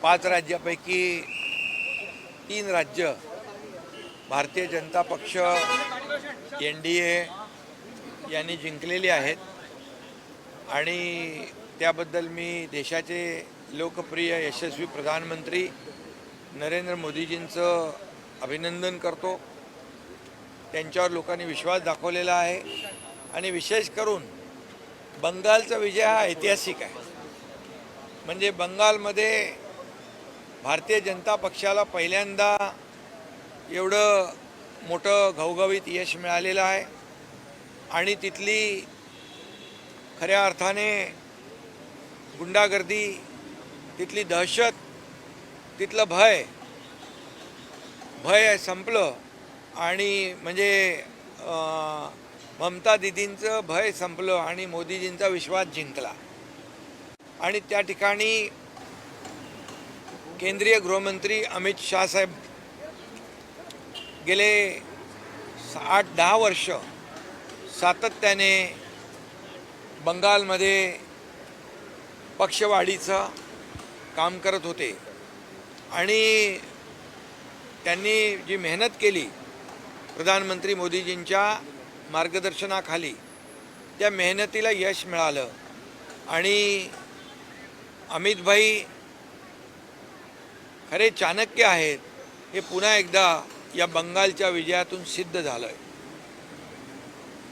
5 राज्यापैकी 3 राज्य भारतीय जनता पक्ष NDA यांनी जिंकलेली आहेत आणि त्याबद्दल मी देशाचे लोकप्रिय यशस्वी प्रधानमंत्री नरेंद्र मोदीजींचं अभिनंदन करतो। त्यांच्यावर लोकांनी विश्वास दाखवलेला आहे आणि विशेष करून बंगालचा विजय हा ऐतिहासिक आहे। म्हणजे बंगालमध्ये भारतीय जनता पक्षाला पहिल्यांदा एवढं मोठं घवघवीत यश मिळालेलं आहे आणि तिथली खऱ्या अर्थाने गुंडागर्दी, तिथली दहशत, तिथलं भय संपलं आणि म्हणजे ममता दीदींचं भय संपलं आणि मोदीजींचा विश्वास जिंकला। आणि त्या ठिकाणी केंद्रीय गृहमंत्री अमित शाह साहेब गेले 8-10 वर्ष सातत्याने बंगालमध्ये पक्षवाढीचं काम करत होते आणि त्यांनी जी मेहनत केली प्रधानमंत्री मोदीजींच्या मार्गदर्शनाखाली, त्या मेहनतीला यश मिळालं आणि अमित भाई खरे चाणक्य आहेत हे पुन्हा एकदा या बंगालच्या विजयातून सिद्ध झालं आहे।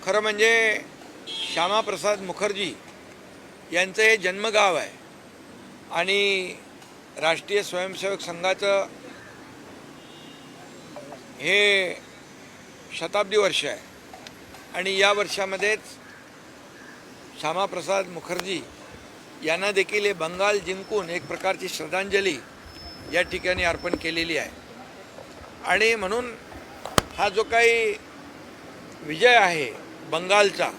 खरं म्हणजे श्यामाप्रसाद मुखर्जी यांचं हे जन्मगाव आहे आणि राष्ट्रीय स्वयंसेवक संघाचं हे शताब्दी वर्ष आहे आणि या वर्षामध्येच श्यामाप्रसाद मुखर्जी यांना देखील हे बंगाल जिंकून एक प्रकारची श्रद्धांजली या ठिकाणी अर्पण केलेली आहे। आणि म्हणून हा जो काही विजय आहे बंगालचा